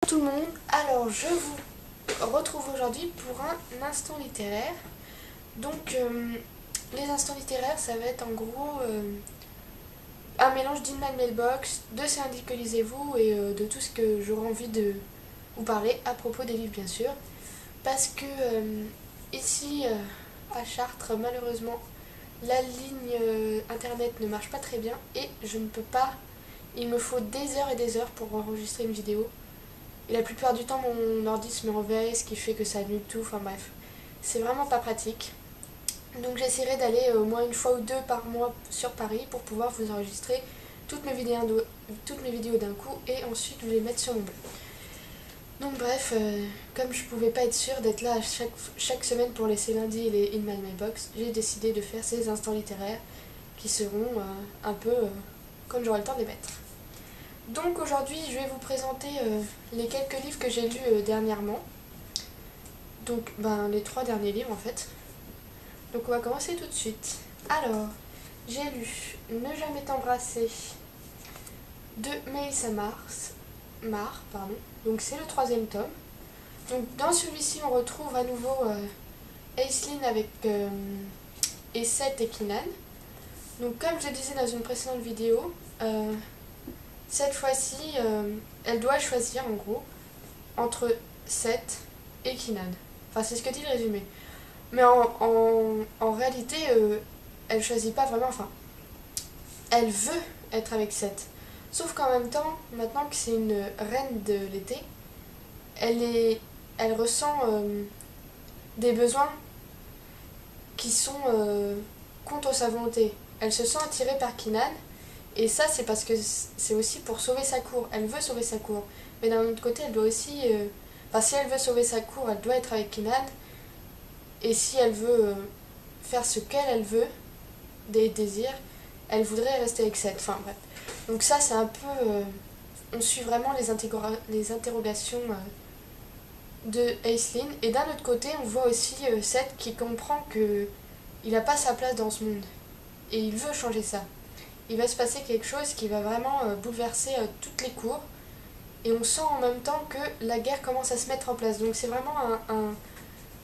tout le monde, alors je vous retrouve aujourd'hui pour un instant littéraire. Donc les instants littéraires, ça va être en gros un mélange d'In My Mailbox, de C'est lundi que lisez-vous et de tout ce que j'aurai envie de vous parler à propos des livres bien sûr. Parce que ici à Chartres, malheureusement, la ligne internet ne marche pas très bien et je ne peux pas, il me faut des heures et des heures pour enregistrer une vidéo. Et la plupart du temps, mon ordi se met en veille, ce qui fait que ça annule tout. Enfin bref, c'est vraiment pas pratique. Donc j'essaierai d'aller au moins une fois ou deux par mois sur Paris pour pouvoir vous enregistrer toutes mes vidéos d'un coup et ensuite vous les mettre sur mon blog. Donc bref, comme je pouvais pas être sûre d'être là chaque semaine pour les C'est lundi et les In My Mailbox, j'ai décidé de faire ces instants littéraires qui seront un peu quand j'aurai le temps de les mettre. Donc aujourd'hui je vais vous présenter les quelques livres que j'ai lus dernièrement. Donc les 3 derniers livres en fait. Donc on va commencer tout de suite. Alors, j'ai lu Ne jamais t'embrasser de Melissa Marr, pardon. Donc c'est le 3e tome. Donc dans celui-ci on retrouve à nouveau Aislinn avec et Seth et Keenan. Donc comme je disais dans une précédente vidéo, cette fois-ci, elle doit choisir en gros entre Seth et Keenan. Enfin, c'est ce que dit le résumé. Mais en réalité, elle choisit pas vraiment. Enfin, elle veut être avec Seth. Sauf qu'en même temps, maintenant que c'est une reine de l'été, elle ressent des besoins qui sont contre sa volonté. Elle se sent attirée par Keenan. Et ça, c'est parce que c'est aussi pour sauver sa cour. Elle veut sauver sa cour. Mais d'un autre côté, elle doit aussi... si elle veut sauver sa cour, elle doit être avec Keenan. Et si elle veut faire ce qu'elle veut, des désirs, elle voudrait rester avec Seth. Enfin bref. Donc ça, c'est un peu... on suit vraiment les interrogations de Aislinn. Et d'un autre côté, on voit aussi Seth qui comprend qu'il n'a pas sa place dans ce monde. Et il veut changer ça. Il va se passer quelque chose qui va vraiment bouleverser toutes les cours. Et on sent en même temps que la guerre commence à se mettre en place. Donc c'est vraiment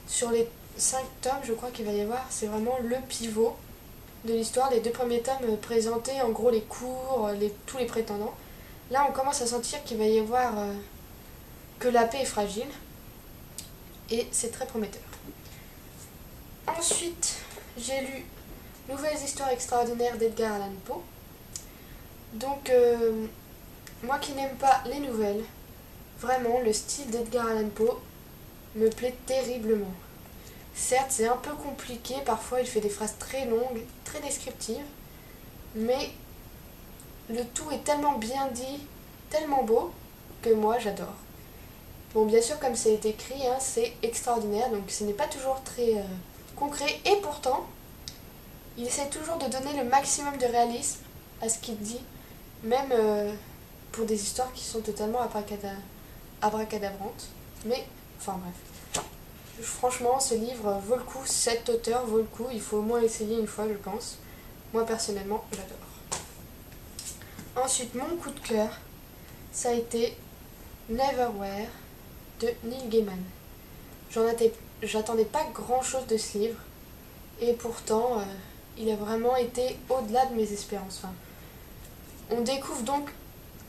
sur les 5 tomes, je crois qu'il va y avoir, c'est vraiment le pivot de l'histoire. Les 2 premiers tomes présentaient en gros les cours, tous les prétendants. Là on commence à sentir qu'il va y avoir que la paix est fragile. Et c'est très prometteur. Ensuite, j'ai lu Nouvelles histoires extraordinaires d'Edgar Allan Poe. Donc, moi qui n'aime pas les nouvelles, vraiment, le style d'Edgar Allan Poe me plaît terriblement. Certes, c'est un peu compliqué, parfois il fait des phrases très longues, très descriptives, mais le tout est tellement bien dit, tellement beau, que moi j'adore. Bon, bien sûr, comme c'est écrit, c'est extraordinaire, donc ce n'est pas toujours très concret, et pourtant, il essaie toujours de donner le maximum de réalisme à ce qu'il dit, même pour des histoires qui sont totalement abracadabrantes. Mais, enfin bref. Franchement, ce livre vaut le coup, cet auteur vaut le coup, il faut au moins essayer une fois, je pense. Moi, personnellement, j'adore. Ensuite, mon coup de cœur, ça a été Neverwhere de Neil Gaiman. J'attendais pas grand-chose de ce livre, et pourtant... il a vraiment été au-delà de mes espérances. Enfin, on découvre donc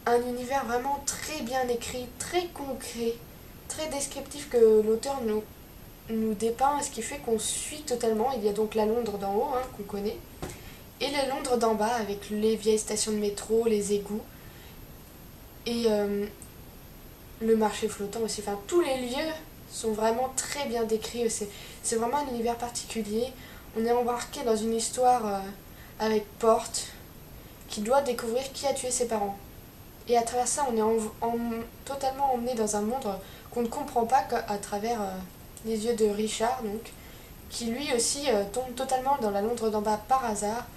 un univers vraiment très bien écrit, très concret, très descriptif que l'auteur nous dépeint, ce qui fait qu'on suit totalement. Il y a donc la Londres d'en haut, qu'on connaît, et la Londres d'en bas, avec les vieilles stations de métro, les égouts, et le marché flottant aussi. Enfin, tous les lieux sont vraiment très bien décrits. C'est vraiment un univers particulier. On est embarqué dans une histoire avec Porte qui doit découvrir qui a tué ses parents. Et à travers ça, on est totalement emmené dans un monde qu'on ne comprend pas qu'à travers les yeux de Richard, donc, qui lui aussi tombe totalement dans la Londres d'en bas par hasard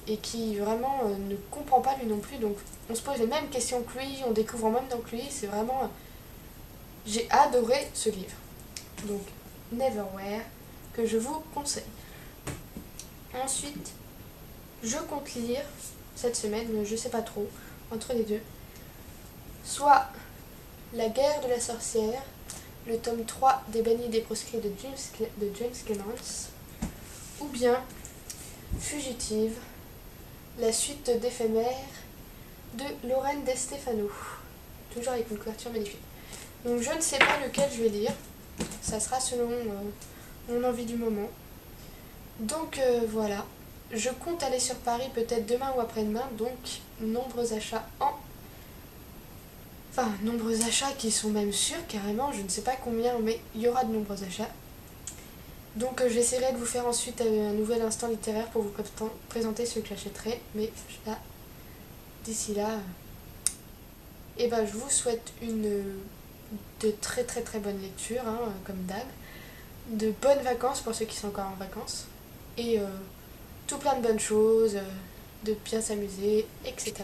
et qui vraiment ne comprend pas lui non plus. Donc on se pose les mêmes questions que lui, on découvre en même temps que lui. C'est vraiment... J'ai adoré ce livre. Donc Neverwhere, que je vous conseille. Ensuite, je compte lire cette semaine, je sais pas trop, entre les deux, soit La guerre de la sorcière, le tome 3 des bannis et des proscrits de James Clemens, ou bien Fugitive, la suite d'éphémère de Lorraine De Stefano, toujours avec une couverture magnifique. Donc je ne sais pas lequel je vais lire, ça sera selon mon envie du moment. Donc voilà, je compte aller sur Paris peut-être demain ou après-demain, donc nombreux achats nombreux achats qui sont même sûrs carrément, je ne sais pas combien, mais il y aura de nombreux achats. Donc j'essaierai de vous faire ensuite un nouvel instant littéraire pour vous présenter ce que j'achèterai, mais là, d'ici là, je vous souhaite de très très très bonnes lectures, comme d'hab, de bonnes vacances pour ceux qui sont encore en vacances, et tout plein de bonnes choses, de bien s'amuser, etc.